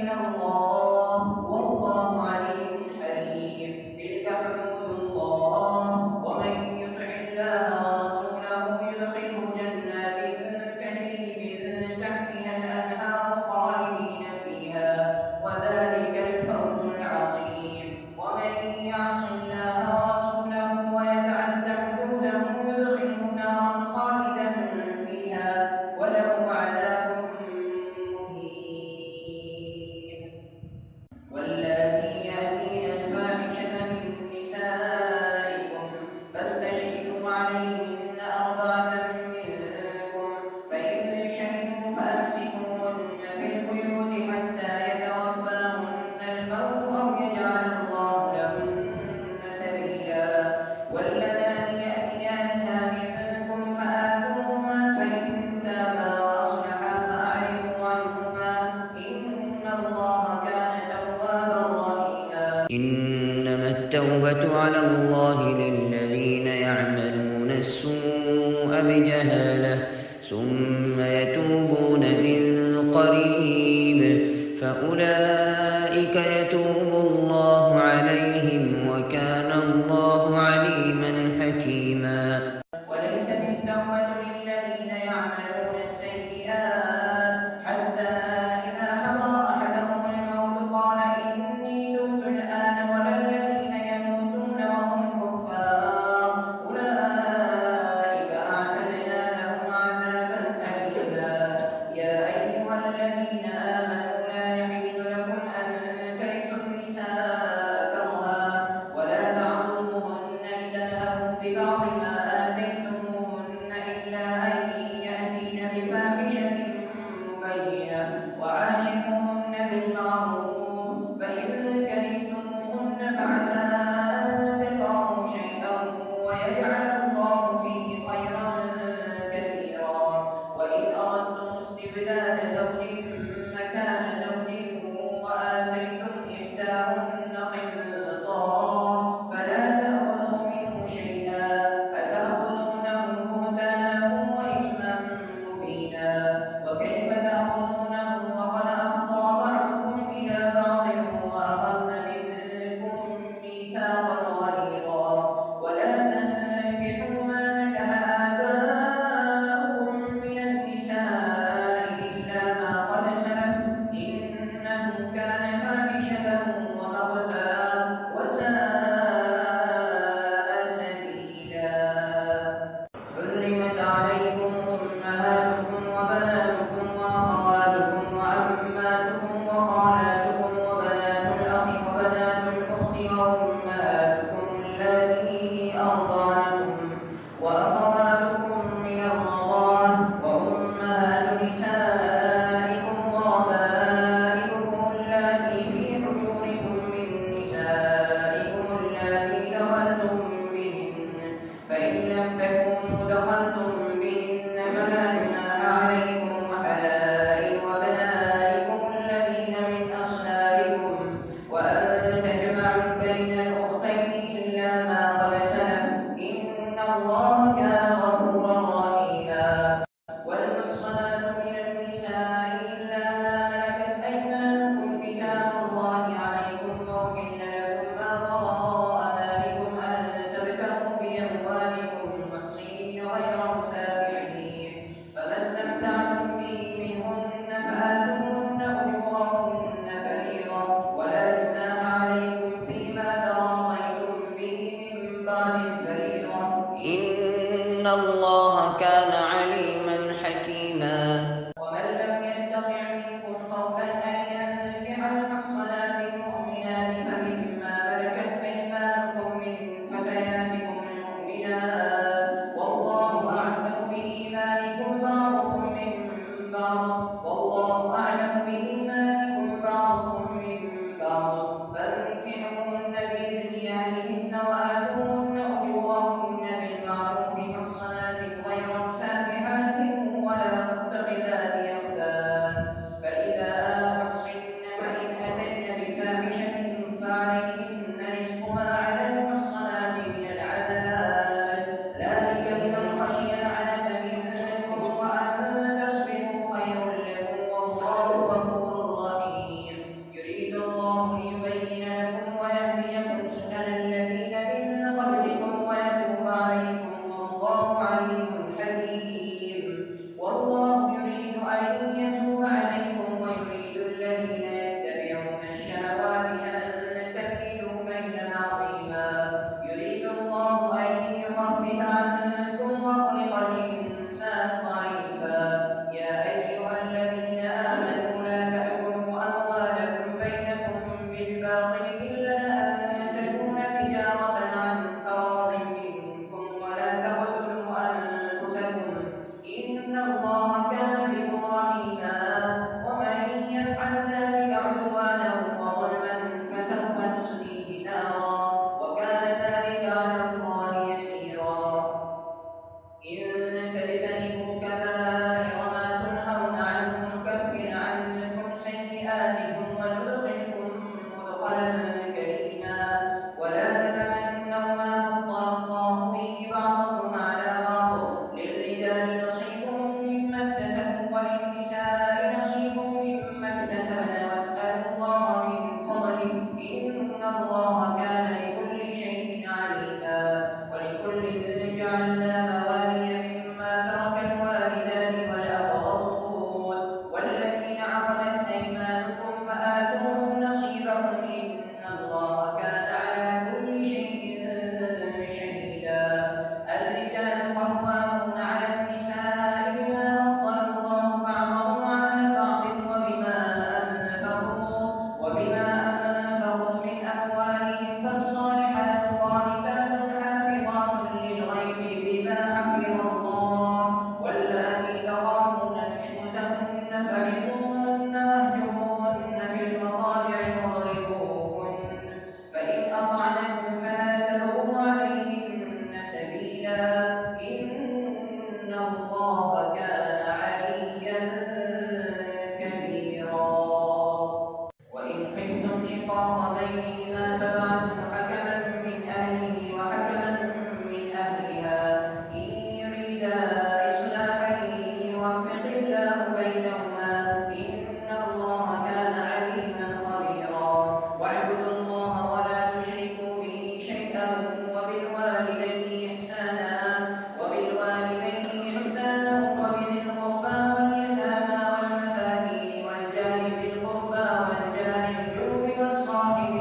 من الله والله عليم حليم. تلك حدود الله ومن يطع الله ورسوله يدخله جنات تجري من تحتها الأنهار خالدين فيها وذلك الفوز العظيم. ومن يعص الله ورسوله ويتعد حدوده يدخله نارا خالدا فيها وله عذاب مهين. واللاتي يأتين الفاحشة من نسائكم فاستشهدوا عليهن أربعة منكم فإن شهدوا فأمسكوهن في البيوت حتى يتوفاهن الموت أو يجعل الله لهن سبيلا. واللذان يأتيانها منكم فآذوهما فإن تابا وأصلحا فأعرضوا عنهما إن الله كان توابا رحيما. إنما التوبة على الله للذين يعملون السوء بجهالة ثم يتوبون من قريب فأولئك يتوب الله عليهم وكان الله عليما حكيما. وليست التوبة للذين يعملون السيئات حتى إذا حضر أحدهم الموت قال إني تبت الآن ولا الذين يموتون وهم كفار أولئك أعتدنا لهم عذابا أليما. يا أيها الذين آمنوا لا يحل لكم أن ترثوا النساء كرها ولا تعضلوهن لتذهبوا ببعض ما آتيتموهن إلا أن يأتين بفاحشة مبينة وعاشروهن بالمعروف فإن كرهتموهن فعسى أن تكرهوا شيئا ويجعل الله فيه خيرا كثيرا. وإن أردتم استبدال زوج مكان زوج وآتيتم إحداهن قنطارا فلا تأخذوا منه شيئا أتأخذونه بهتانا وإثما مبينا. وكيف تأخذونه وقد أفضى بعضكم بكم وندخلكم مدخلا كريما. ولا تتمنوا ما فضل الله به بعضكم على بعض، للرجال نصيب مما اكتسبوا وللنساء نصيب مما اكتسبن، واسألوا الله من فضله إن الله كان لكل شيء عليما. ولكل جعلنا موالي مما ترك الوالدان والأقربون والذين عقدت أيمانكم فآتوهم نصيبهم إن الله كان على كل شيء شهيدا. الرجال قوامون على النساء بما فضل الله بعضهم على بعض وبما أنفقوا من أموالهم، فالصالحات قانتات حافظات للغيب بما حفظ الله. واللاتي تخافون نشوزهن فعظوهن واهجروهن في المضاجع واضربوهن، فإن أطعنكم فلا تبغوا عليهن سبيلا إن الله كان عليا كبيرا. وإن خفتم شقاق بينهما فبعثوا حكما من أهله وحكما من أهلها إن يريدا إصلاحا يوفق الله بينهما إن الله كان عليما خبيرا. واعبدوا الله ولا تشركوا به شيئا وبالوالدين إحسانا وبذي القربى واليتامى والمساكين والجار ذي القربى والجار الجنب والصاحب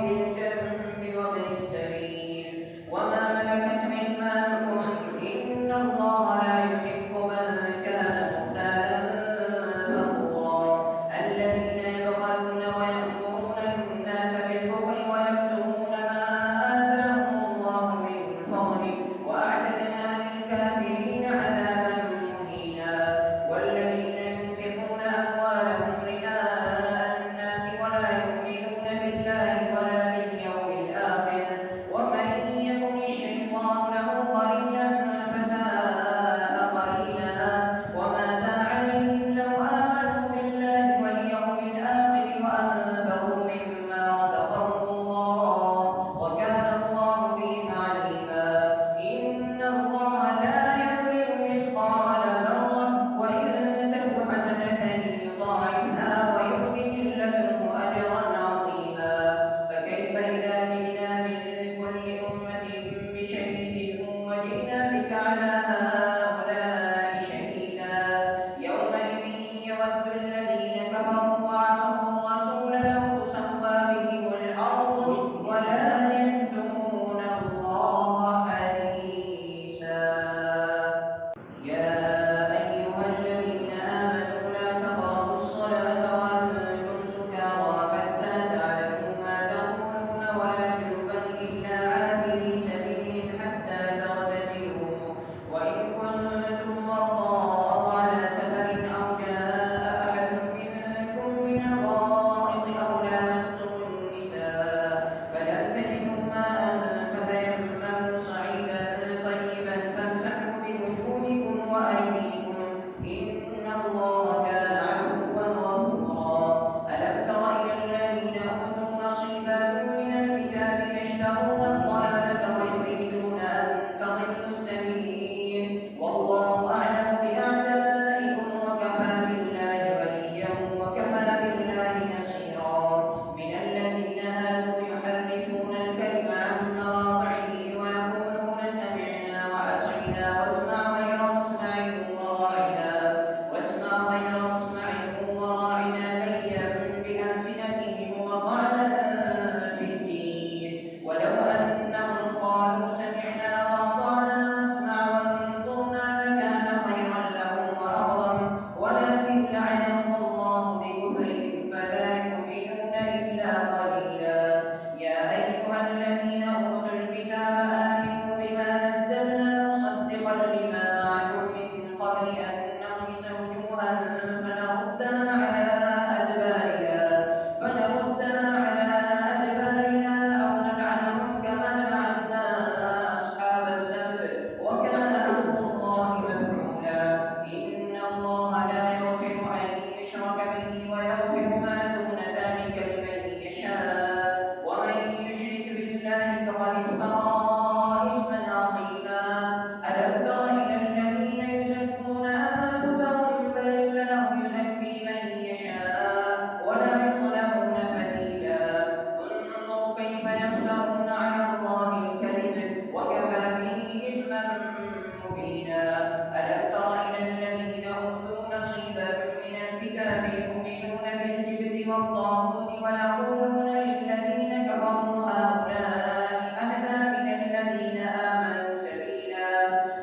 الطاغوت ويقولون للذين كفروا هؤلاء أهدى من الذين آمنوا سبيلا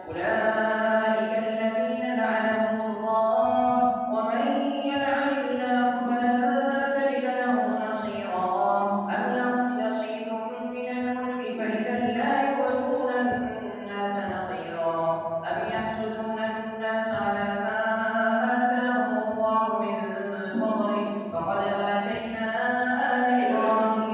أولئك الذين لعنهم الله ومن يلعن الله فلن تجد له نصيرا أم لهم نصيب من الملك فإذا لا يؤتون الناس نقيرا أم يحسدون الناس على ما آتاهم الله من فضله فقد آتينا آل إبراهيم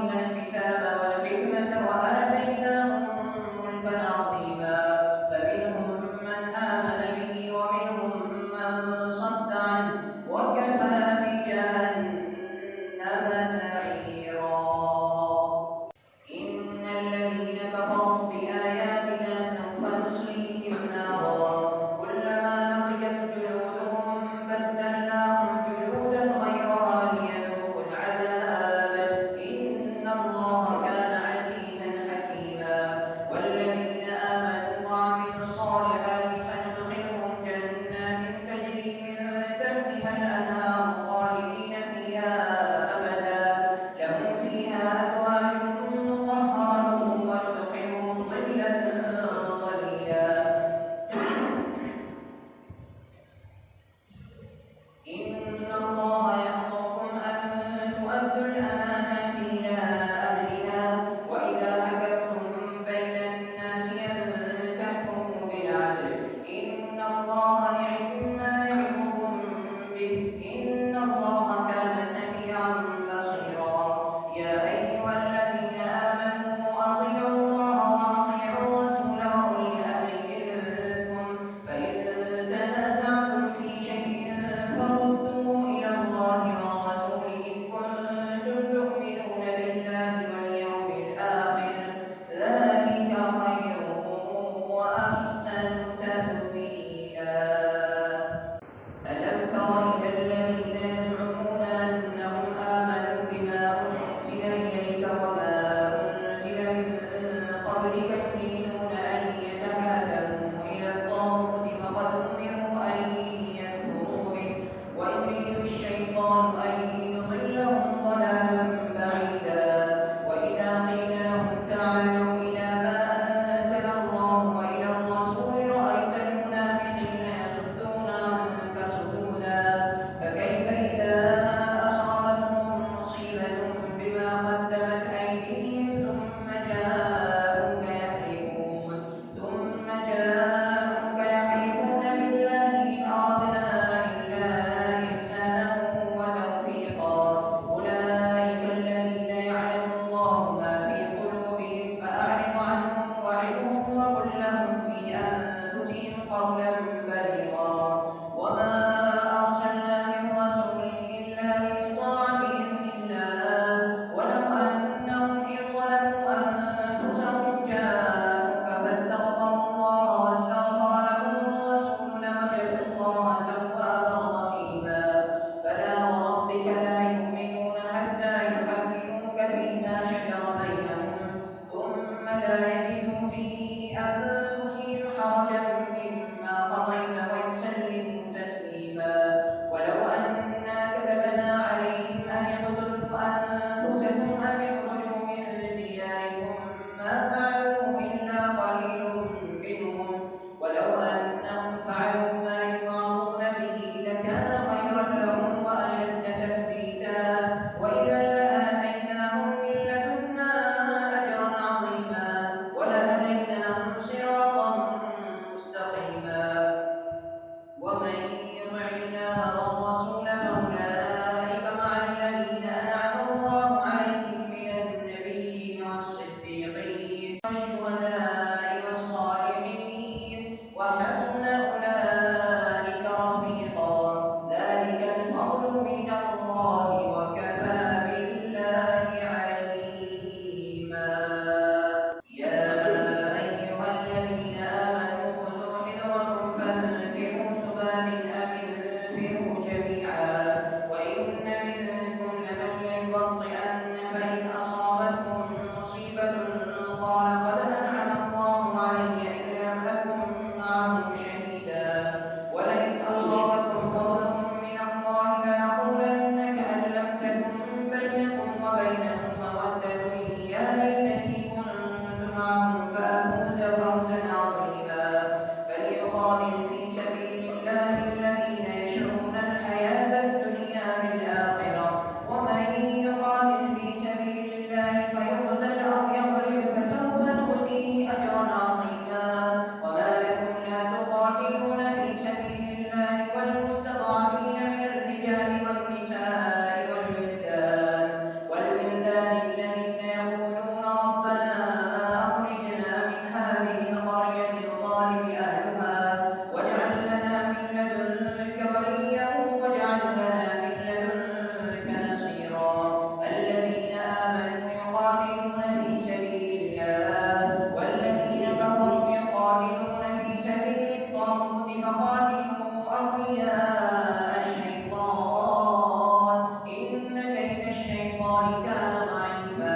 الشيطان كان ضعيفا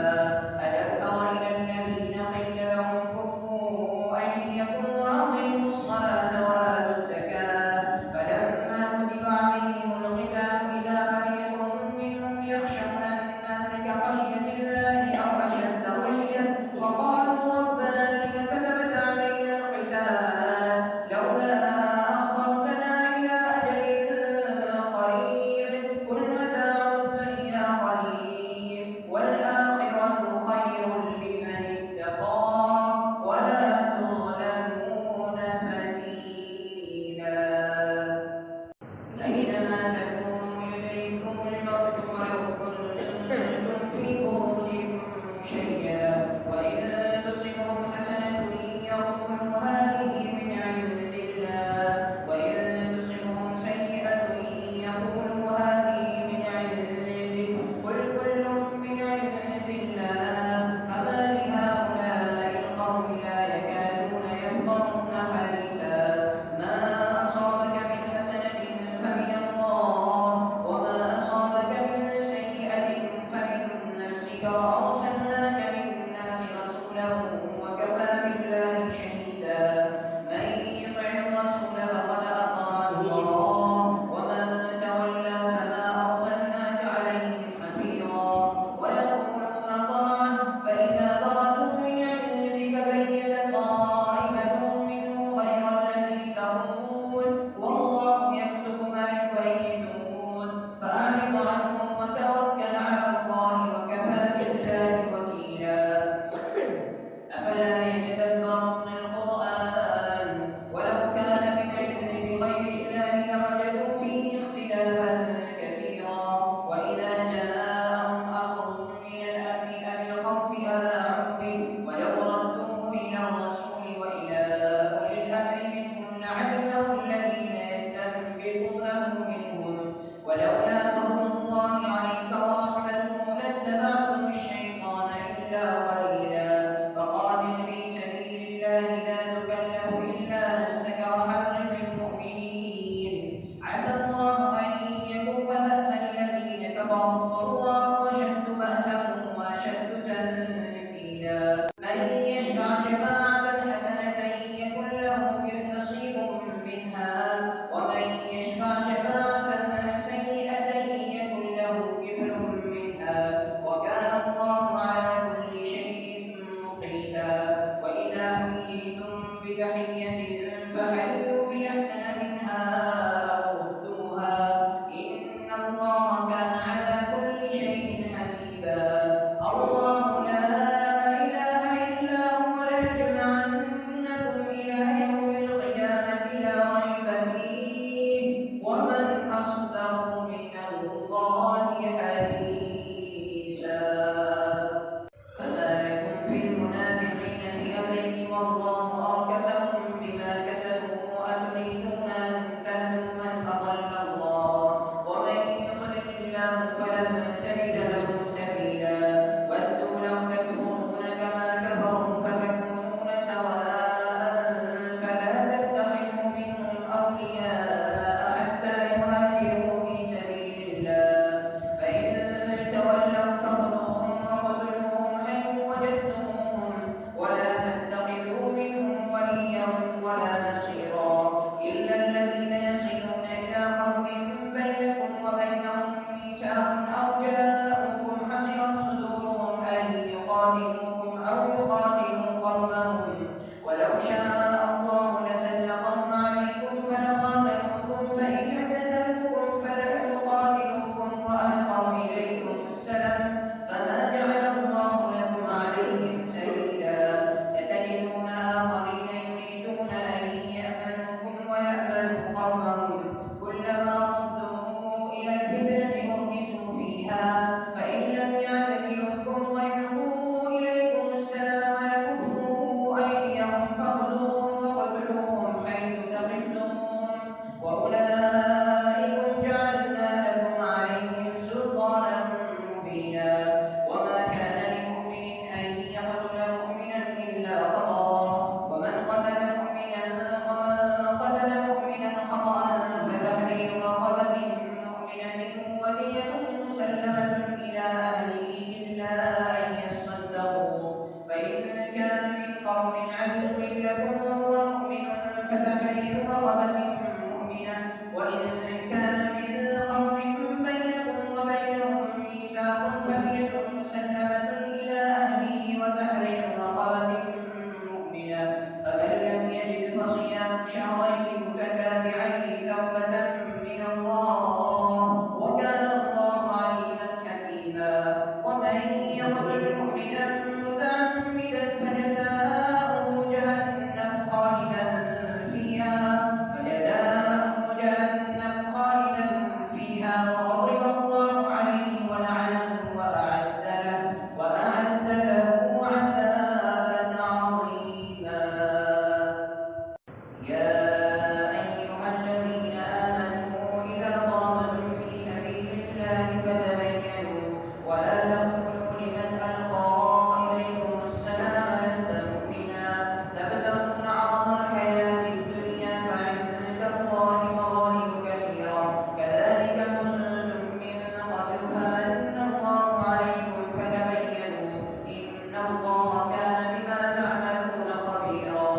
ألم تر إلى الذين قيل لهم كفوا أيديكم وأقيموا الصلاة وآتوا الزكاة فلما كتب عليهم القتال إذا فريق منهم يخشون الناس كخشية الله أو أشد خشية وقالوا ربنا لم كتبت علينا القتال لولا أخرتنا إلى أجل قريب قل متاع الدنيا قليل والآخرة خير لمن اتقى ولا تظلمون فتيلا أينما تكونوا يدرككم الموت ولو كنتم في بروج مشيدة وإن تصبهم حسنة يقولوا هذه من عند الله وإن تصبهم سيئة يقولوا هذه من عندك قل كل من عند الله فما لهؤلاء القوم لا يكادون يفقهون حديثا ما أصابك من حسنة فمن الله وما أصابك من سيئة فمن نفسك وأرسلناك للناس رسولا وكفى بالله شهيدا من يطع الرسول فقد أطاع الله ومن تولى فما أرسلناك عليهم حفيظا ويقولون طاعة فإذا برزوا من عندك بين طائفة منهم غير الذي تقول والله يكتب ما يبيتون فأعرض عنهم وتوكل على الله وكفى بالله وكيلا أفلا يتدبرون القرآن ولو كان من عند غير الله لوجدوا فيه اختلافا كثيرا وإذا جاءهم أمر من الأمن أو الخوف أذاعوا به ولو ردوه إلى الرسول وإلى أولي الأمر منهم لعلمه الذين يستنبطونه منهم ولولا فضل الله عليك ورحمته لاتبعتم الشيطان إلا قليلا فقاتل في سبيل الله لا تكلف إلا نفسك وحرم المؤمنين عسى الله أن يكف بأس الذين كفروا والله أشد بأسا وأشد تنكيلا من يشفع شفاعة حسنة يكن له نصيب منها ومن يشفع شفاعة سيئة يكن له كفل منها وكان الله على كل شيء مقيتا وإذا حييتم بتحية فحيوا بأحسن منها أو ردوها إن الله كان على كل شيء حسيبا الله لا إله مسلمة إلى أهله وتحرير رقبة مؤمنة فمن لم يجد فصيام شهرين متتابعين توبة من الله وكان الله عليما حكيما ومن يقتل مؤمنا متعمدا فجزاؤه جهنم خالدا فيها وغضب الله عليه ولعنه وأعد له عذابا عظيما. يا أيها الذين آمنوا إذا ضربتم في سبيل الله فتبينوا ولا تقولوا لمن ألقى إليكم السلام لست مؤمنا تبتغون عرض الحياة الدنيا فعند الله مغانم كثيرة كذلك كنتم من قبل فمن الله عليكم فتبينوا إن الله كان بما تعملون خبيرا.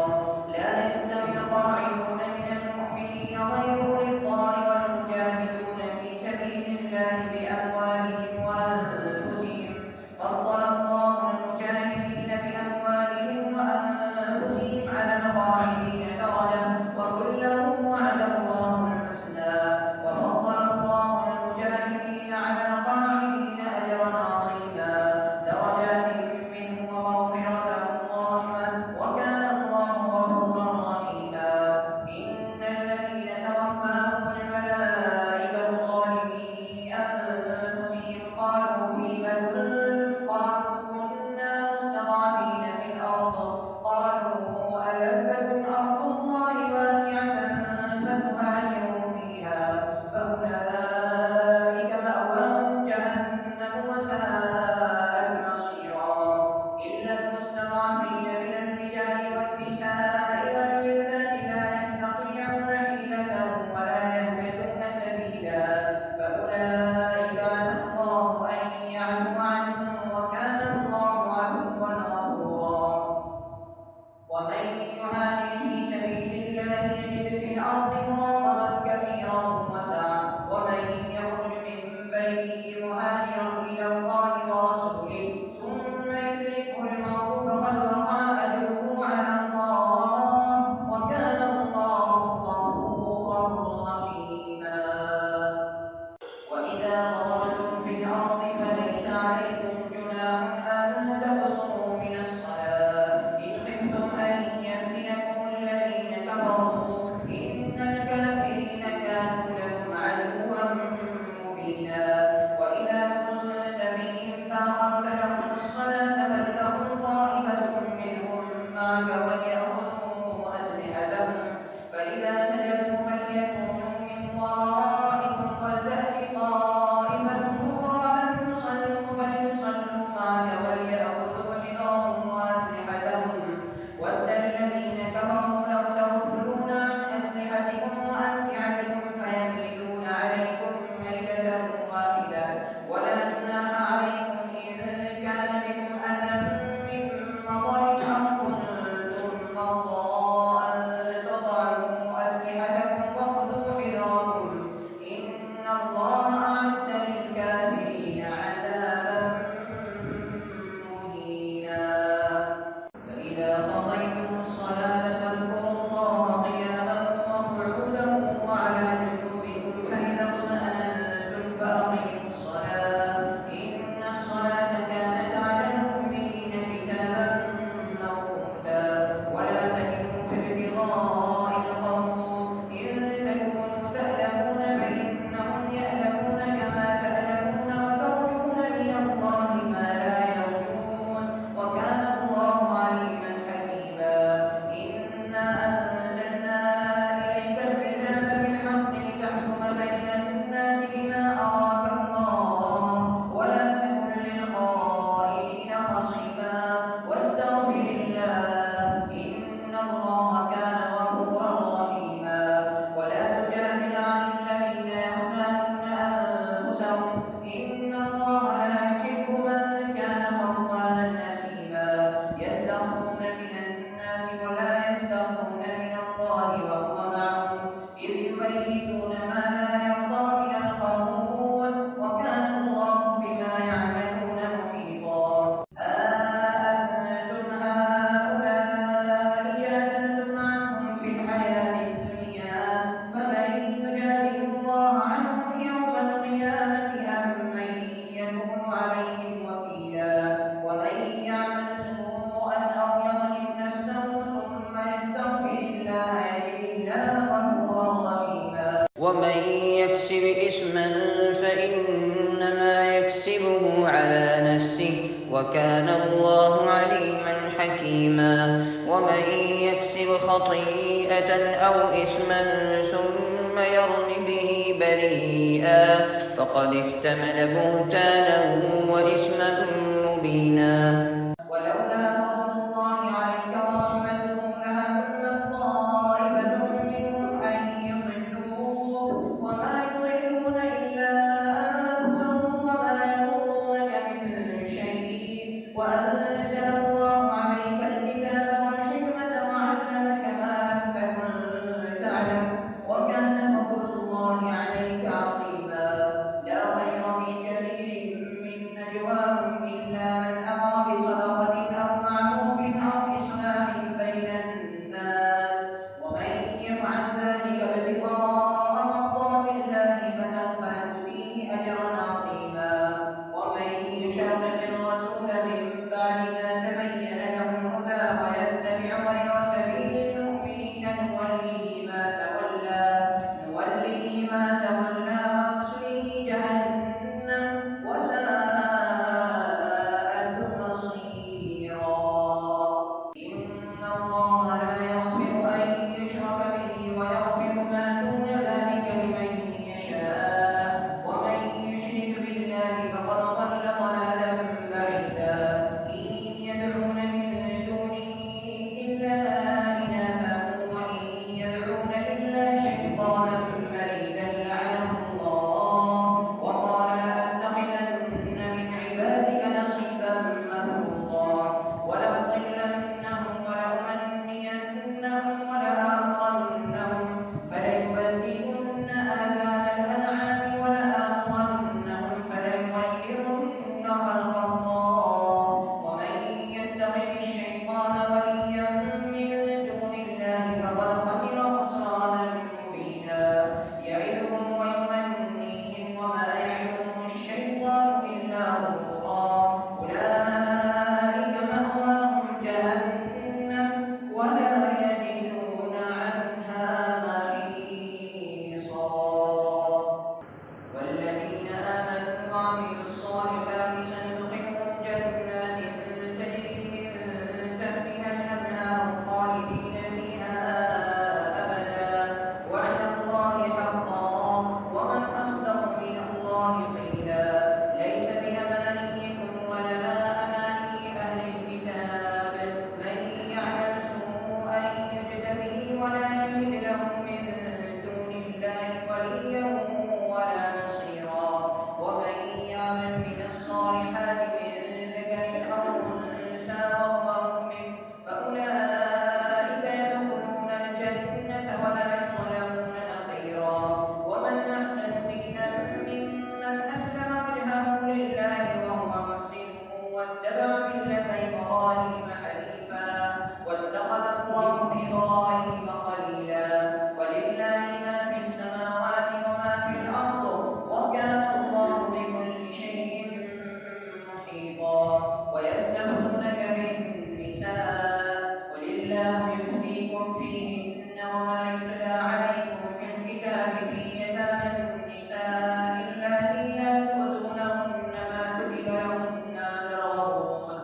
لا يستوي القاعدون من المؤمنين غير أولي الضرر والمجاهدون في سبيل الله بأموالهم وأنفسهم فضل الله المجاهدين بأموالهم وأنفسهم على القاعدين درجة وكلا وعد الله الحسنى وفضل الله المجاهدين على القاعدين أجرا عظيما درجات منه ومغفرة ورحمة وكان الله غفورا رحيما. إن الذين توفاهم الملائكة ظالمي أنفسهم قالوا فيم كنتم قالوا كنا مستضعفين في الأرض قالوا ألم تكن أرض الله واسعة فتهاجروا فيها فأولئك مأواهم جهنم وساءت مصيرا إلا المستضعفين من الرجال والنساء والولدان لا يستطيعون حيلة ولا يهتدون سبيلا فأولئك عسى الله أن يعفو عنهم وكان الله عفوا غفورا. ومن يهاجر في سبيل الله يجد في الأرض مراغما كثيرا وسعة ومن يخرج من بيته مهاجرا إلى الله ورسوله ثم يدركه الموت فقد وقع أجره على الله وكان الله غفورا رحيما. وإذا ضربتم في الأرض فليس عليكم جناح أن تقصروا من الصلاة إن خفتم أن يفتنكم الذين كفروا إن الكافرين كانوا لكم عدوا مبينا. وإذا كنت فيهم فأقمت لهم الصلاة فلتقم وكان الله عليما حكيما. ومن يكسب خطيئة أو إثما ثم يرم به بريئا فقد احتمل بهتانا وإثما مبينا. ولولا فضل الله عليك ورحمته لهم طائفة منهم أن يضلوك وما يضلون إلا أنفسهم وما يضرونك من شيء وأنزل الله عليك الكتاب والحكمة وعلمك ما لم تكن تعلم وكان فضل الله عليك عظيما. لا خير في كثير من نجواهم إلا من أمر بصدقة أو معروف أو إصلاح بين الناس ومن يفعل ذلك ابتغاء مرضات الله فسوف نؤتيه أجرا عظيما. ومن يشاقق الرسول من بعد ما تبين له الهدى ويتبع غير سبيل المؤمنين نوله ما تولى ونصله جهنم وساءت مصيرا. إن الله لا يغفر أن يشرك به ويغفر ما دون ذلك لمن يشاء ومن يشرك بالله فقد ضل ضلالا بعيدا. إن يدعون من دونه إلا إناثا وإن يدعون إلا شيطانا مريدا لعنه الله وقال لأتخذن من عبادك نصيبا مفروضا ولأضلنهم ولأمنينهم ولآمرنهم فليبدلن آذان الأنعام ولآمرنهم فليغيرن خلق الله ومن يتخذ الشيطان وليا من دون الله فقد خسر خسرانا مبينا. يعدهم ويمنيهم وما يعدهم الشيطان إلا غرورا. أولئك مأواهم جهنم ولا يجدون عنها محيصا. والذين آمنوا وعملوا الصالحات سندخلهم جنات تجري من تحتها الأنهار خالدين فيها أبدا وعد الله حقا ومن أصدق من الله قيلا. ليس بأمانيكم ولا أماني أهل الكتاب من يعمل سوءا يجز به ولا يجد له من دون الله وليا ولا نصيرا. ومن يعمل من الصالحات من ذكر أو أنثى وهو مؤمن فأولئك يدخلون الجنة ولا يظلمون نقيرا. ومن أحسن دينا ممن أسلم وجهه لله وهو محسن واتبع ملة إبراهيم حنيفا واتخذ الله إبراهيم خليلا. ولله ما في السماوات وما في الأرض وكان الله بكل شيء محيطا. ويستفتونك في النساء قل الله يفتيكم فيهن وما يتلى عليكم في الكتاب في يتامى النساء اللاتي لا تؤتونهن ما كتب لهن وترغبون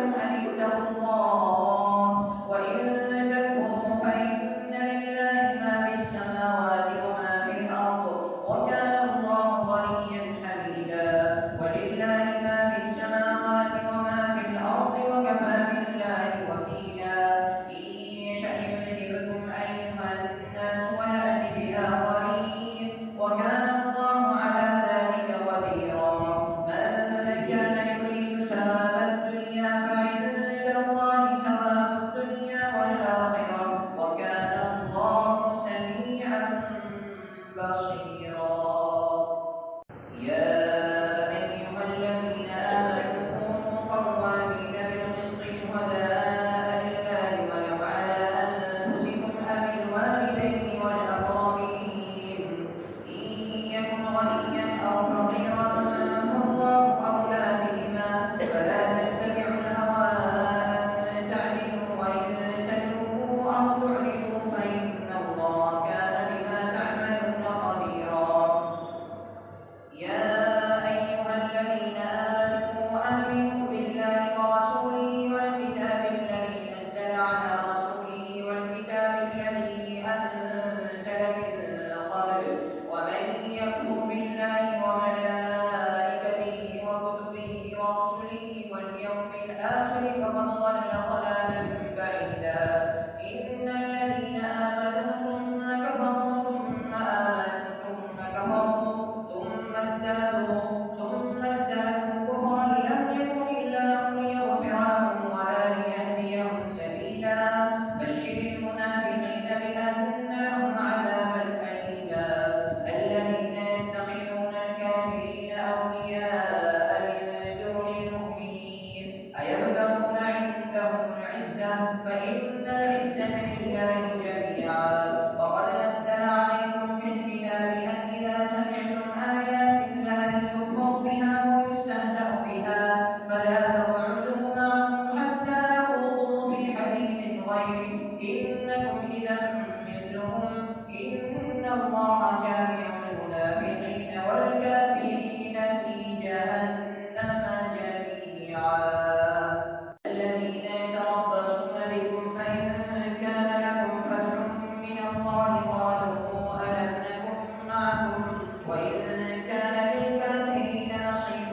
لهم أن اتقوا الله وإن تكفروا فإن لله ما في السماوات وما في الأرض وكان الله غنيا حميدا ولله ما في السماوات وما في الأرض وكفى بالله وكيلا إن يشأ يذهبكم أيها الناس ويأت بآخرين وكان الله على ذلك قديرا من كان يريد ثواب الدنيا فعند الله ثواب الدنيا والآخرة وكان الله سميعا بصيرا يا أيها الذين آمنوا كونوا قوامين بالقسط شهداء لله ولو على أنفسكم أو الوالدين والأقربين إن يكن غنيا أو فقيرا فالله أولى بهما فلا تتبعوا الهوى أن تعدلوا وإن تلووا أو تعرضوا فإن الله كان بما تعملون خبيرا يا أيها الذين آمنوا بالله ورسوله والكتاب الذي نزل على رسوله والكتاب الذي أنزل من قبل ومن يكفر بالله وملائكته وكتبه ورسله واليوم الآخر فقد ضل ضلالا بعيدا إن الذين آمنوا ثم كفروا ثم آمنوا ثم كفروا ثم ازدادوا كفرا لم يكن الله ليغفر لهم ولا ليهديهم سبيلا بشر المنافقين بأن لهم عذابا أليما الذين يتخذون الكافرين أولياء من دون المؤمنين أيبتغون عندهم العزة فإن العزة لله جميعا وقد نزل عليكم في الكتاب أن إذا سمعتم آيات الله يكفر بها ويستهزأ بها فلا تقعدوا معهم حتى يخوضوا في حديث غيره إنكم إذا مثلهم إن الله جامع المنافقين والكافرين في جهنم جميعا الذين يتربصون بكم فإن كان لكم فتح من الله قالوا ألم نكن معكم وإن كان للكافرين نصيب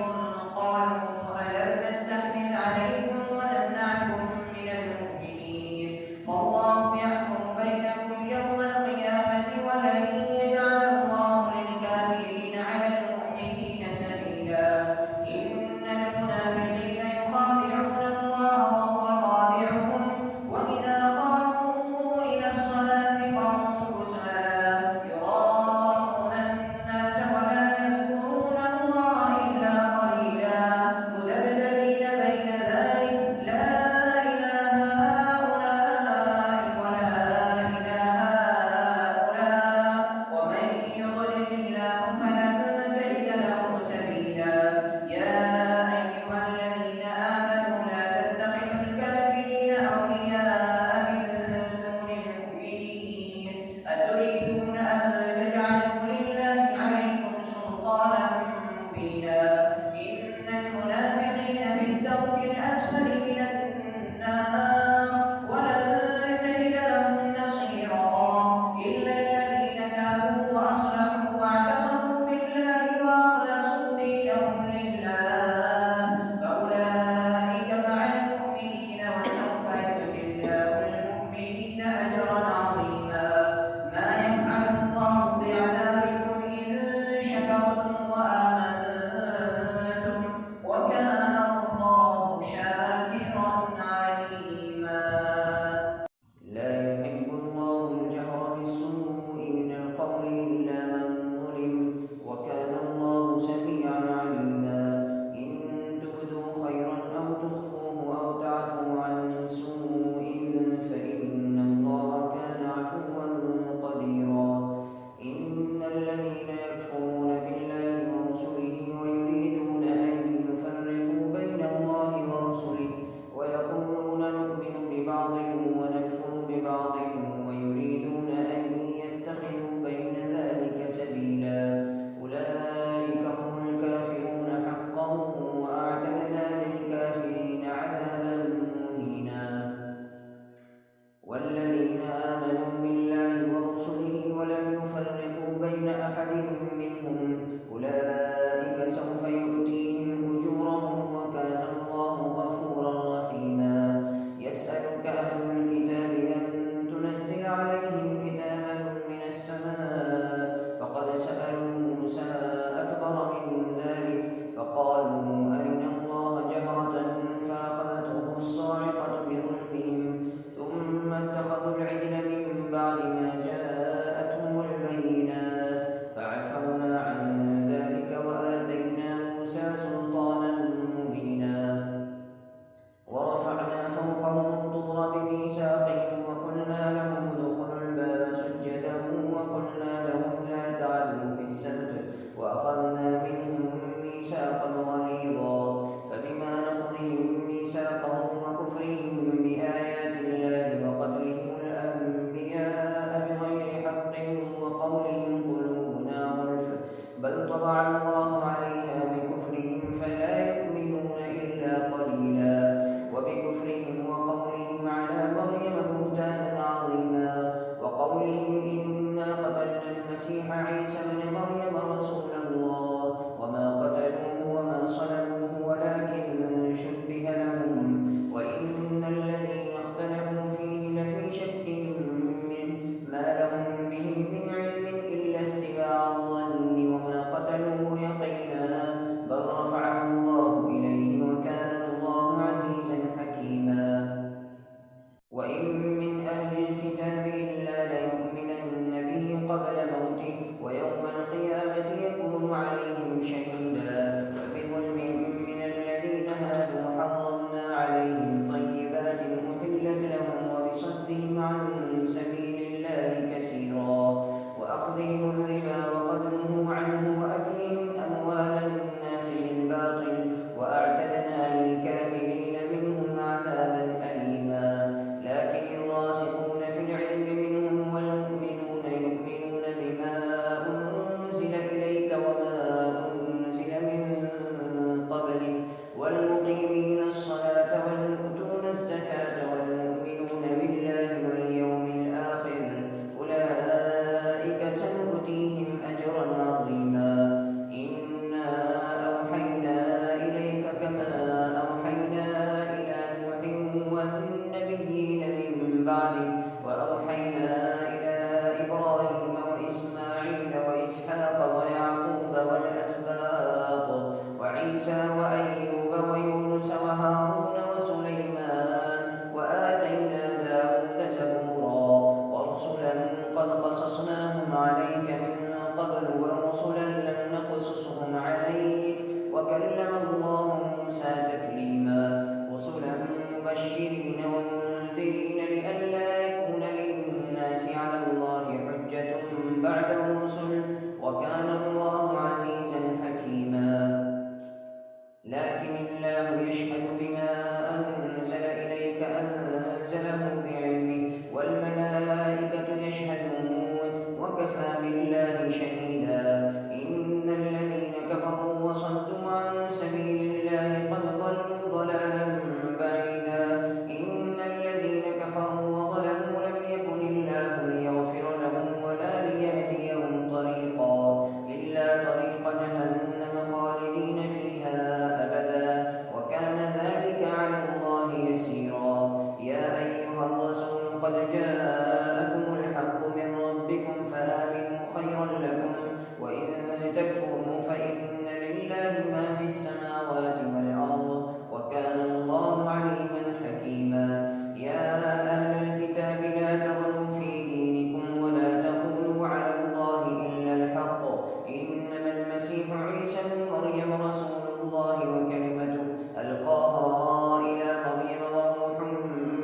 قالوا ألم نستحوذ عليكم ونمنعكم من المؤمنين فالله يحكم بينكم يوم القيامة ولن يجعل وكفرهم بآيات الله وقتلهم الأنبياء بغير حق وقولهم قلوبنا غلف بل طبع الله عليها بكفرهم فلا يؤمنون إلا قليلا وبكفرهم وقولهم على مريم بهتانا عظيما وقولهم إنا قتلنا المسيح عيسى ابن مريم رسول الله وما قتلوه وما صلبوه ولكن شبه لهم وإن الذين اختلفوا فيه لفي شك منه ما لهم به من علم إلا اتباع الظن وما قتلوه يقينا بل رفعه الله إليه وكان الله عزيزا حكيما وإن من أهل الكتاب إلا ليؤمنن به قبل موته ويوم القيامة يكون عليهم شهيدا فبظلم من الذين هادوا حرمنا عليهم طيبات أحلت لهم وبصدهم عن سبيل الله كثيرا وأخذهم الربا وقد نهوا عنه وأكلهم أموال الناس بالباطل وأعتدنا للكافرين منهم عذابا أليما لكن الراسخون في العلم منهم والمؤمنون يؤمنون بما أنزل إليك وما أنزل من قبلك والمقيمين الصلاة والمؤتون الزكاة والمؤمنون بالله واليوم الآخر أولئك سنؤتيهم أجرا عظيما إنا أوحينا إليك كما أوحينا إلى نوح والنبيين من بعده وأوحينا إلى إبراهيم وإسماعيل وإسحاق ويعقوب والأسباط وعيسى وأيوب ويونس وهارون وسليمان وآتينا داود زبورا ورسلا قد قصصناهم عليك من قبل ورسلا لم نقصصهم عليك وكلم الله موسى تكليما رسلا مبشرين ومنذرين لئلا يكون للناس على الله حجة بعد الرسل وكان الله عزيزا حكيما لكن الله يشهد بما أنزل إليك أنزله بعلمه والملائكة يشهدون وكفى بالله شهيدا إن الذين كفروا وصدوا عن سبيل الله قد ضلوا ضلالا بعيدا إن الذين كفروا وظلموا لم يكن الله ليغفر لهم ولا ليهديهم طريقا إلا طريق جهنم خالدين فيها أبدا وكان ذلك على الله يسيرا يا أيها الرسول قد جاءكم الحق من ربكم فآمنوا خيرا لكم وإن تكفروا فإن لله ما في السماوات والأرض وكان الله عليما حكيما يا أهل الكتاب لا تغلوا في دينكم ولا تقولوا على الله إلا الحق إنما المسيح عيسى ابن مريم رسول الله وكلمته ألقاها إلى مريم وروح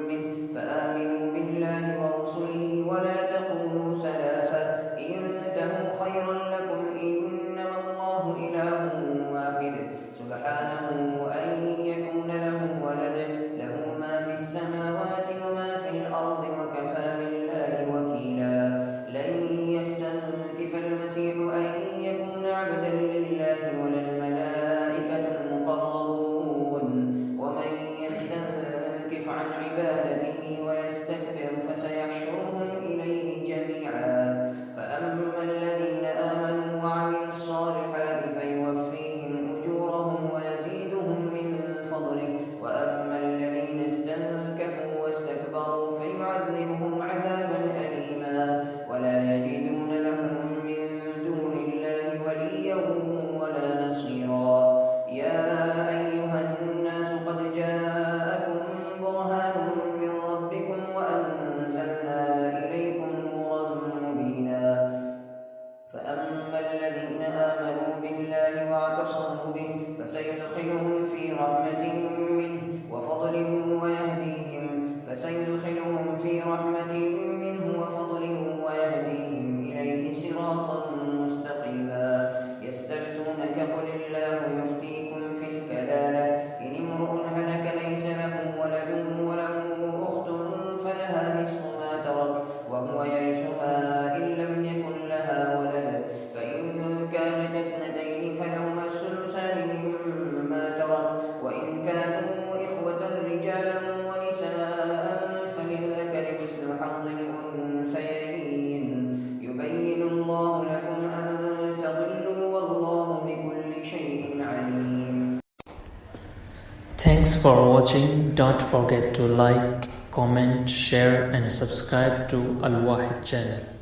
منه فآمنوا بالله ورسله ولا تقولوا ثلاثة انتهوا خيرا لكم إنما الله إله واحد سبحانه أن يكون له ولد له ما في السماوات وما في الأرض وكفى بالله وكيلا لن يستنكف المسيح أن يكون عبدا لله ولا الملائكة المقربون ومن يستنكف عن عبادته ويستكبر فسيحشرهم إليه جميعا فأما الذين آمنوا وعملوا الصالحات فيوفيهم أجورهم ويزيدهم من فضله وأما الذين استنكفوا واستكبروا فيعذبهم عذابا أليما ولا يجدون لهم من دون الله وليا ولا نصيرا يا أيها الناس قد جاءكم برهان من ربكم وأنزلنا Thanks for watching. Don't forget to like, comment, share and subscribe to Al Wahid channel.